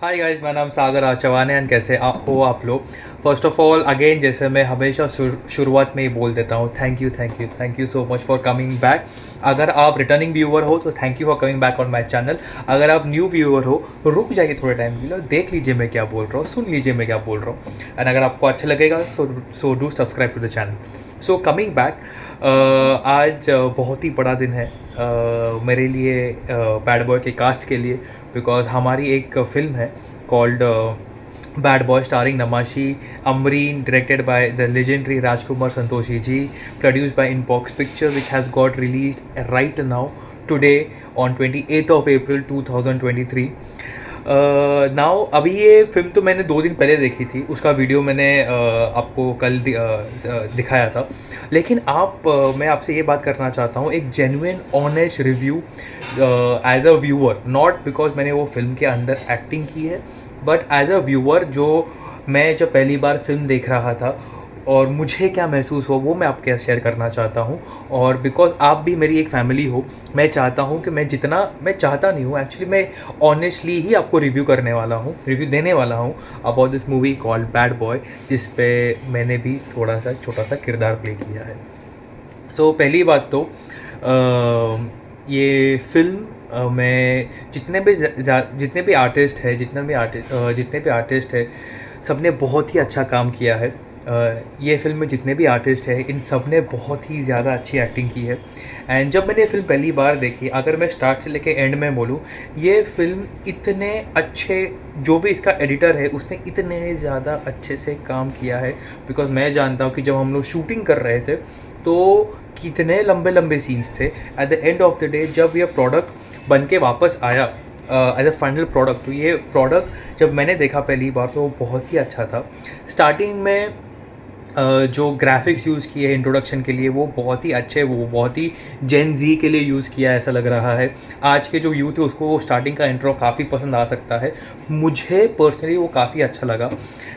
Hi guys, मेरा नाम सागर चौहान है। एंड कैसे हो आप लोग। फर्स्ट ऑफ ऑल अगेन, जैसे मैं हमेशा शुरुआत में ही बोल देता हूँ, thank you so much for coming back. अगर आप रिटर्निंग व्यूअर हो तो thank you for coming back on my channel. अगर आप न्यू व्यूअर हो तो रुक जाइए थोड़े टाइम के लिए, देख लीजिए मैं क्या बोल रहा हूँ, सुन लीजिए मैं क्या बोल रहा हूँ। एंड अगर आपको अच्छा लगेगा so do subscribe to the channel. So coming back, आज बहुत ही बड़ा दिन है मेरे लिए, बैड बॉय के कास्ट के लिए। बिकॉज हमारी एक फिल्म है called bad boy starring Namashi Amreen, directed by the legendary Rajkumar Santoshi ji, produced by Inbox Picture, which has got released right now today on 28th of April 2023. Now अभी ये film तो मैंने 2 दिन पहले देखी थी, उसका वीडियो मैंने आपको कल दिखाया था। लेकिन मैं आपसे ये बात करना चाहता हूँ, एक genuine honest review as a viewer, not because मैंने वो फिल्म के अंदर एक्टिंग की है, बट एज अ व्यूअर जो मैं जब पहली बार फिल्म देख रहा था और मुझे क्या महसूस हो वो मैं आपके साथ शेयर करना चाहता हूँ। और बिकॉज आप भी मेरी एक फैमिली हो, मैं चाहता हूँ कि मैं चाहता नहीं हूँ एक्चुअली, मैं ऑनेस्टली ही आपको रिव्यू देने वाला हूँ about this movie called bad boy, जिस पे मैंने भी थोड़ा सा छोटा सा किरदार प्ले किया है। सो पहली बात तो ये फिल्म में जितने भी आर्टिस्ट है सब ने बहुत ही अच्छा काम किया है। ये फिल्म में जितने भी आर्टिस्ट हैं इन सब ने बहुत ही ज़्यादा अच्छी एक्टिंग की है। एंड जब मैंने ये फिल्म पहली बार देखी, अगर मैं स्टार्ट से लेके एंड में बोलूँ, ये फिल्म इतने अच्छे, जो भी इसका एडिटर है उसने इतने ज़्यादा अच्छे से काम किया है। बिकॉज मैं जानता हूँ कि जब हम लोग शूटिंग कर रहे थे तो कितने लंबे लंबे सीन्स थे। At the end of the day जब यह प्रोडक्ट बन के वापस आया एज अ फाइनल प्रोडक्ट, तो ये प्रोडक्ट जब मैंने देखा पहली बार तो वो बहुत ही अच्छा था। स्टार्टिंग में जो ग्राफिक्स यूज़ किए हैं इंट्रोडक्शन के लिए वो बहुत ही अच्छे, वो बहुत ही जेन जी के लिए यूज़ किया ऐसा लग रहा है। आज के जो यूथ है उसको वो स्टार्टिंग का इंट्रो काफ़ी पसंद आ सकता है, मुझे पर्सनली वो काफ़ी अच्छा लगा।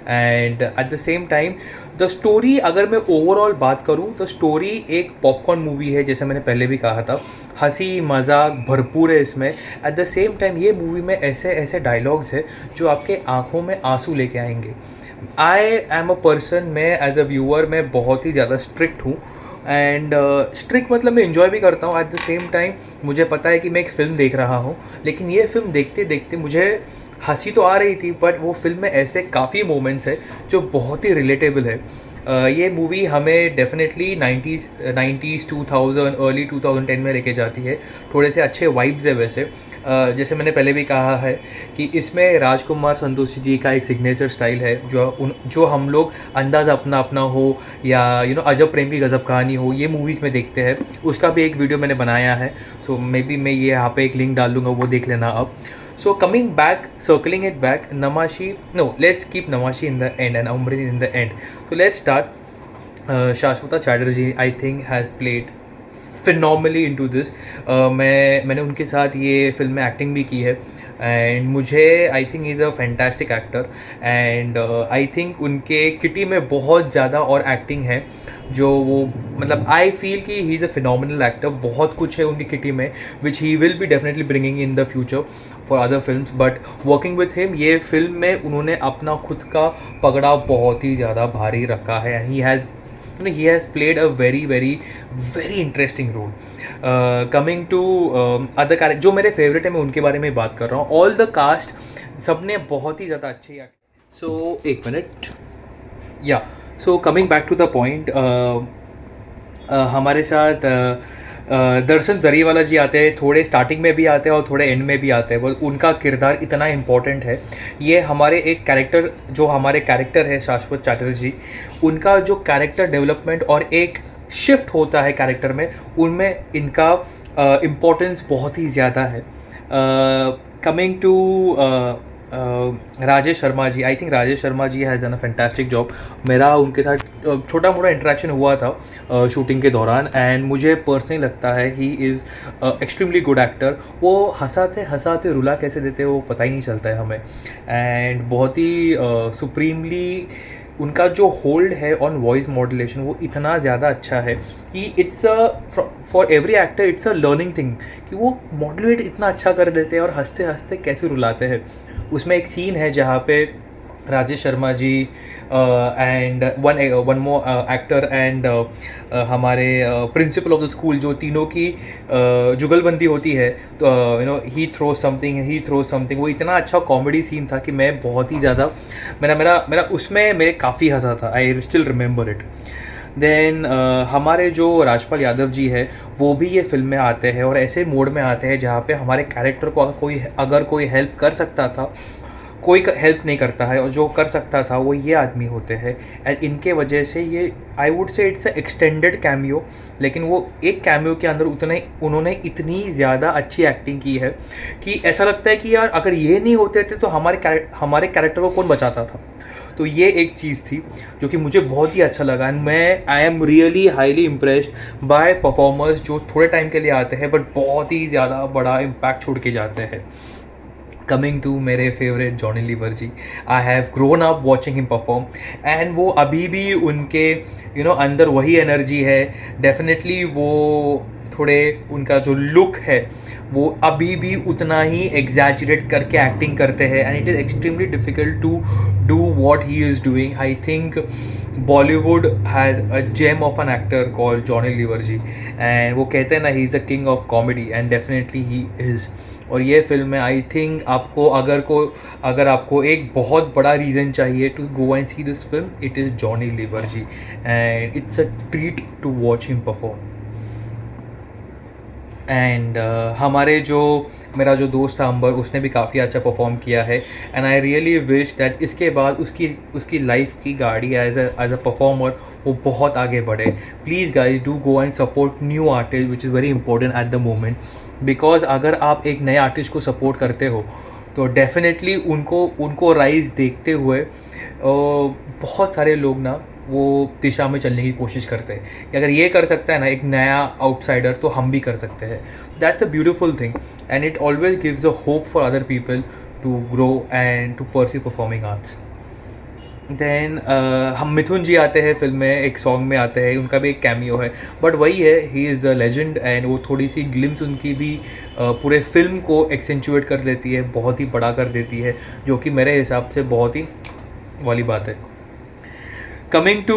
And at the same time the story, अगर मैं ओवरऑल बात करूँ तो स्टोरी एक पॉपकॉर्न मूवी है, जैसे मैंने पहले भी कहा था, हंसी मजाक भरपूर है इसमें। एट द सेम टाइम ये मूवी में ऐसे ऐसे डायलॉग्स है जो आपके आंखों में आंसू लेके आएंगे। आई एम अ पर्सन, मैं एज अ व्यूअर मैं बहुत ही ज़्यादा स्ट्रिक्ट हूँ। एंड स्ट्रिक्ट मतलब मैं इन्जॉय भी करता हूँ, एट द सेम टाइम मुझे पता है कि मैं एक फ़िल्म देख रहा हूँ। लेकिन ये फिल्म देखते देखते मुझे हंसी तो आ रही थी, बट वो फिल्म में ऐसे काफ़ी मोमेंट्स है जो बहुत ही रिलेटेबल है। ये मूवी हमें डेफिनेटली 90s 2000 अर्ली 2010 में लेके जाती है। थोड़े से अच्छे वाइब्स है वैसे। जैसे मैंने पहले भी कहा है कि इसमें राजकुमार संतोषी जी का एक सिग्नेचर स्टाइल है, जो हम लोग अंदाज़ अपना अपना हो या अजब प्रेम की गज़ब कहानी हो, ये मूवीज़ में देखते हैं। उसका भी एक वीडियो मैंने बनाया है, सो मे बी मैं ये यहाँ पे एक लिंक डाल दूँगा, वो देख लेना अब। So coming back, circling it back, Namashi. No, let's keep Namashi in the end and Amrin in the end. So let's start. Shashwata Chatterjee, I think, has played phenomenally into this. मैंने उनके साथ ये film में acting भी की है and मुझे I think is a fantastic actor. And I think उनके किटी में बहुत ज़्यादा और एक्टिंग है, जो वो मतलब आई फील कि he is a phenomenal actor. बहुत कुछ है उनकी किटी में which he will be definitely bringing in the future for other films. But working with him, ये फिल्म में उन्होंने अपना खुद का पगड़ा बहुत ही ज़्यादा भारी रखा है। And he has played a very very very interesting role. Coming to other character जो मेरे फेवरेट है, मैं उनके बारे में बात कर रहा हूँ। ऑल द कास्ट सब ने बहुत ही ज़्यादा अच्छे सो एक मिनट या so coming back to the point, हमारे साथ दर्शन जरीवाला जी आते हैं, थोड़े स्टार्टिंग में भी आते हैं और थोड़े एंड में भी आते हैं। वो उनका किरदार इतना इम्पोर्टेंट है। ये हमारे एक कैरेक्टर, जो हमारे कैरेक्टर है शाश्वत चैटर्जी, उनका जो कैरेक्टर डेवलपमेंट और एक शिफ्ट होता है कैरेक्टर में, उनमें इनका इम्पोर्टेंस बहुत ही ज़्यादा है। Coming to Rajesh Sharma ji, I think Rajesh Sharma ji has done a fantastic job. मेरा उनके साथ छोटा मोटा इंटरेक्शन हुआ था शूटिंग के दौरान, एंड मुझे पर्सनली लगता है he is extremely good actor. वो हंसाते हंसाते रुला कैसे देते हैं वो पता ही नहीं चलता है हमें। एंड बहुत ही सुप्रीमली उनका जो होल्ड है ऑन वॉइस मॉड्यूलेशन वो इतना ज़्यादा अच्छा है कि it's a for every actor it's a learning thing कि वो मॉड्यूलेट इतना अच्छा कर देते हैं और हंसते हंसते कैसे रुलाते हैं। उसमें एक सीन है जहाँ पे Rajesh Sharma ji and one more actor and हमारे प्रिंसिपल ऑफ द स्कूल, जो तीनों की जुगलबंदी होती है, तो ही थ्रो समथिंग, वो इतना अच्छा कॉमेडी सीन था कि मैं बहुत ही ज़्यादा मेरा मेरा मेरा उसमें मेरे काफ़ी हंसा था। I still remember it. Then हमारे जो राजपाल यादव जी है, वो भी ये फिल्म में आते हैं और ऐसे मोड में आते हैं जहाँ पे हमारे कैरेक्टर को अगर कोई हेल्प कर सकता था, कोई हेल्प नहीं करता है, और जो कर सकता था वो ये आदमी होते हैं। एंड इनके वजह से ये, आई वुड से इट्स अ एक्सटेंडेड कैमियो, लेकिन वो एक कैमियो के अंदर उन्होंने इतनी ज़्यादा अच्छी एक्टिंग की है कि ऐसा लगता है कि यार अगर ये नहीं होते थे तो हमारे कैरेक्टर को कौन बचाता था। तो ये एक चीज़ थी जो कि मुझे बहुत ही अच्छा लगा। And I am really highly impressed by performers जो थोड़े टाइम के लिए आते हैं बट बहुत ही ज़्यादा बड़ा इम्पैक्ट छोड़ के जाते हैं। कमिंग टू मेरे favourite Johnny Lever ji, I have grown up watching him perform, and वो अभी भी उनके अंदर वही एनर्जी है। डेफिनेटली वो थोड़े, उनका जो लुक है वो अभी भी उतना ही एग्जैजरेट करके एक्टिंग करते हैं, and it is extremely difficult to do what he is doing. I think Bollywood has a gem of an actor called Johnny Lever ji, and वो कहते हैं ना, he is the king of comedy, and definitely he is. और ये film में I think आपको अगर आपको एक बहुत बड़ा रीज़न चाहिए to go and see this film, it is Johnny Lever ji, and it's a treat to watch him perform. And हमारे जो मेरा जो दोस्त था अंबर, उसने भी काफ़ी अच्छा परफॉर्म किया है, and I really wish that इसके बाद उसकी लाइफ की गाड़ी एज अ परफॉर्मर वो बहुत आगे बढ़े। Please guys do go and support new artist which is very important at the moment, because अगर आप एक नए आर्टिस्ट को सपोर्ट करते हो तो डेफिनेटली उनको राइज देखते हुए बहुत सारे लोग ना वो दिशा में चलने की कोशिश करते हैं कि अगर ये कर सकता है ना एक नया आउटसाइडर, तो हम भी कर सकते हैं। That's a beautiful thing, and it always gives a hope for other people to grow and to pursue performing arts. Then हम मिथुन जी आते हैं फिल्म में, एक सॉन्ग में आते हैं, उनका भी एक कैमियो है, बट वही है, he is the legend, and वो थोड़ी सी ग्लिम्स उनकी भी पूरे फिल्म को एक्सेंचुएट कर देती है, बहुत ही बड़ा कर देती है, जो कि मेरे हिसाब से बहुत ही वाली बात है। कमिंग टू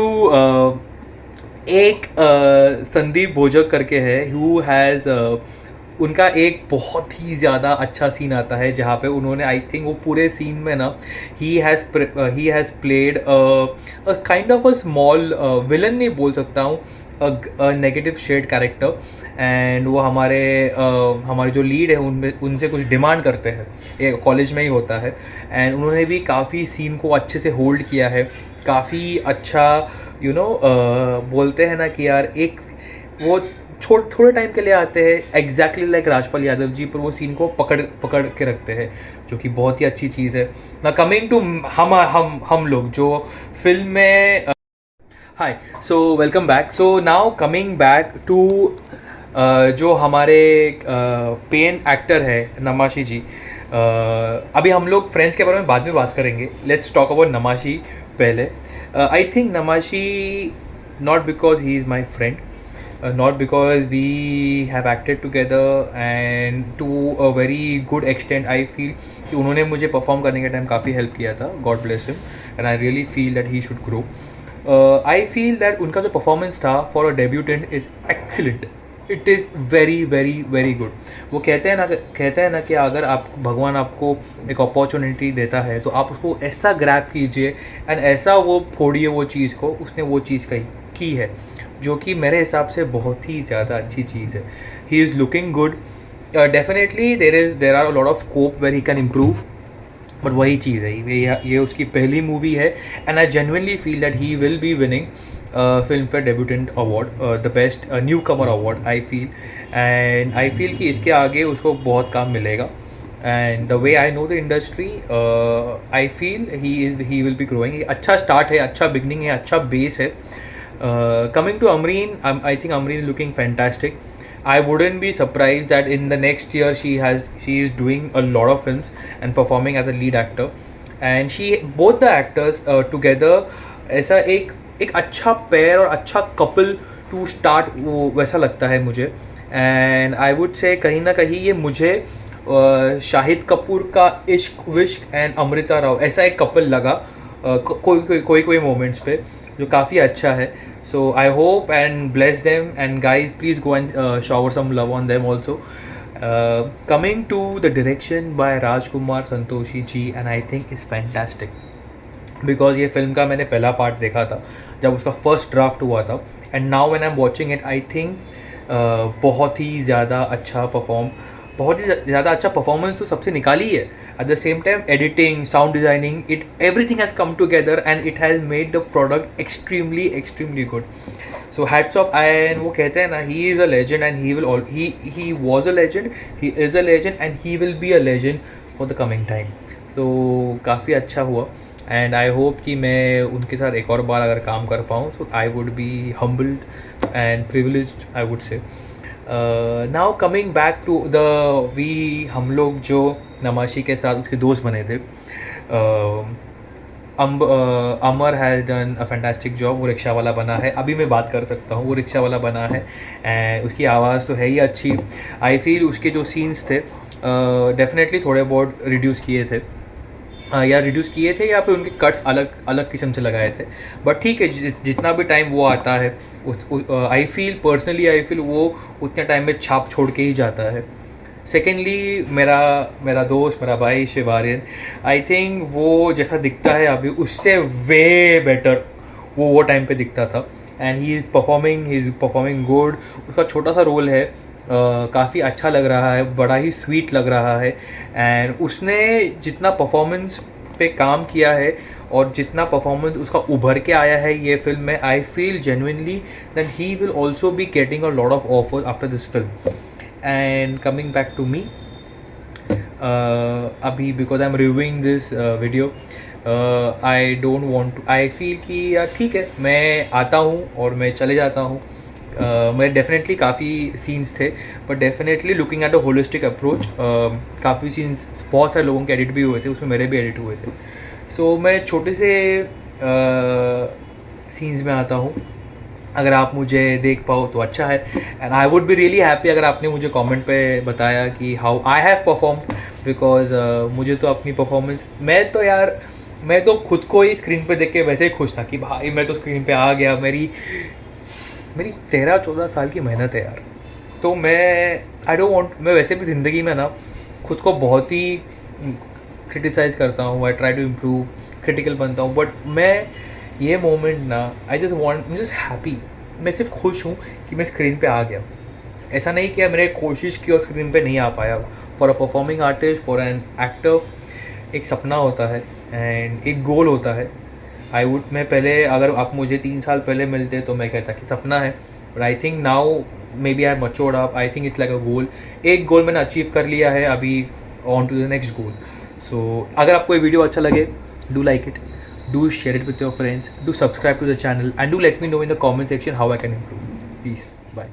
एक संदीप भोजक करके है, हु हैज़ उनका एक बहुत ही ज़्यादा अच्छा सीन आता है जहाँ पे उन्होंने, आई थिंक वो पूरे सीन में ना he has played kind of a small villain नहीं बोल सकता हूँ, नेगेटिव शेड कैरेक्टर, एंड वो हमारे जो लीड है उनसे कुछ डिमांड करते हैं, ये कॉलेज में ही होता है, एंड उन्होंने भी काफ़ी सीन को अच्छे से होल्ड किया है, काफ़ी अच्छा बोलते हैं ना कि यार एक वो थोड़े टाइम के लिए आते हैं, एग्जैक्टली लाइक राजपाल यादव जी, पर वो सीन को पकड़ के रखते हैं, जो कि बहुत ही अच्छी चीज़ है ना। कमिंग टू हम लोग जो फिल्म में, hi, so welcome back. So now coming back to जो हमारे पेन एक्टर है नमाशी जी, अभी हम लोग फ्रेंड्स के बारे में बाद में बात करेंगे, लेट्स टॉक अबाउट नमाशी पहले। I think Namashi, not because he is my friend, not because we have acted together, and to a very good extent I feel कि उन्होंने मुझे परफॉर्म करने के टाइम काफ़ी हेल्प किया था, God bless him, and I really feel that he should grow. I feel that उनका जो परफॉर्मेंस था for a debutant is excellent. It is very very very good. वो कहते हैं ना कि अगर भगवान आपको एक अपॉर्चुनिटी देता है तो आप उसको ऐसा ग्रैब कीजिए एंड ऐसा वो फोड़िए वो चीज़ को, उसने वो चीज़ की है, जो कि मेरे हिसाब से बहुत ही ज़्यादा अच्छी चीज़ है। He is looking good, definitely there are lot of scope where he can improve, but वही चीज़ है, ये उसकी पहली मूवी है, and I genuinely feel that he will be winning Filmfare debutante award, the best newcomer award I feel, and I feel कि इसके आगे उसको बहुत काम मिलेगा, and the way I know the industry, I feel he will be growing. अच्छा start है, अच्छा बिगनिंग है, अच्छा बेस है। Coming to Amreen, I think Amreen is looking fantastic. I wouldn't be surprised that in the next year she is doing a lot of films and performing as a lead actor. And both the actors together, ऐसा एक अच्छा pair और अच्छा couple to start, वो वैसा लगता है मुझे। एंड आई वुड से कहीं ना कहीं ये मुझे शाहिद कपूर का इश्क विश्क एंड अमृता राव ऐसा एक कपल लगा कोई मोमेंट्स पे, जो काफ़ी अच्छा है. So I hope and bless them and guys please go and shower some love on them also. Coming to the direction by Rajkumar Santoshi ji, and I think is fantastic because ये फिल्म का मैंने पहला पार्ट देखा था जब उसका फर्स्ट ड्राफ्ट हुआ था, and now when I am watching it I think बहुत ही ज़्यादा अच्छा परफॉर्मेंस तो सबसे निकाली है. At the same time editing, sound designing, it everything has come together and it has made the product extremely good. So hats off. And वो कहते हैं ना, he is a legend and he was a legend, he is a legend and he will be a legend for the coming time. So काफ़ी अच्छा हुआ and I hope कि मैं उनके साथ एक और बार अगर काम कर पाऊँ तो I would be humbled and privileged I would say. Now coming back to the हम लोग जो नमाशी के साथ उसके दोस्त बने थे, Amar has done a fantastic job. वो रिक्शा वाला बना है, अभी मैं बात कर सकता हूँ, वो रिक्शा वाला बना है एंड उसकी आवाज़ तो है ही अच्छी. आई फील उसके जो सीन्स थे डेफिनेटली थोड़े बहुत रिड्यूस किए थे या फिर उनके कट्स अलग किस्म से लगाए थे, बट ठीक है, जितना भी टाइम वो आता है आई फील वो उतने टाइम में छाप छोड़ के ही जाता है. सेकेंडली मेरा दोस्त, मेरा भाई शिवार्यन, आई थिंक वो जैसा दिखता है अभी उससे वे बेटर वो टाइम पे दिखता था and he is performing good. उसका छोटा सा रोल है, काफ़ी अच्छा लग रहा है, बड़ा ही स्वीट लग रहा है एंड उसने जितना परफॉर्मेंस पे काम किया है और जितना परफॉर्मेंस उसका उभर के आया है ये फिल्म में, I feel genuinely that he will also be getting a lot of offers after this film. And coming back to me, अभी because I am reviewing this video, I don't want to, I feel कि यार ठीक है, मैं आता हूँ और मैं चले जाता हूँ. मेरे डेफिनेटली काफ़ी सीन्स थे, but definitely looking at a holistic approach काफ़ी सीन्स बहुत सारे लोगों के एडिट भी हुए थे, उसमें मेरे भी एडिट हुए थे. सो मैं छोटे से सीन्स में आता हूँ, अगर आप मुझे देख पाओ तो अच्छा है and I would be really happy अगर आपने मुझे कमेंट पे बताया कि how I have perform, because मुझे तो अपनी परफॉर्मेंस, मैं तो खुद को ही स्क्रीन पे देख के वैसे ही खुश था कि भाई मैं तो स्क्रीन पे आ गया. मेरी 13-14 साल की मेहनत है यार. तो मैं वैसे भी ज़िंदगी में ना खुद को बहुत ही क्रिटिसाइज़ करता हूँ, I try to improve, critical बनता हूँ, बट मैं ये मोमेंट ना आई जस्ट हैप्पी, मैं सिर्फ खुश हूँ कि मैं स्क्रीन पे आ गया. ऐसा नहीं किया मैंने कोशिश की और स्क्रीन पे नहीं आ पाया. For a performing artist, for an actor, एक सपना होता है एंड एक गोल होता है. मैं पहले, अगर आप मुझे 3 साल पहले मिलते तो मैं कहता कि सपना है, but I think now maybe I matured up, I think it's like a goal. एक गोल मैंने अचीव कर लिया है, अभी on to the next goal. So अगर आपको ये वीडियो अच्छा लगे, do like it, do share it with your friends, do subscribe to the channel and do let me know in the comment section how I can improve. Please, bye.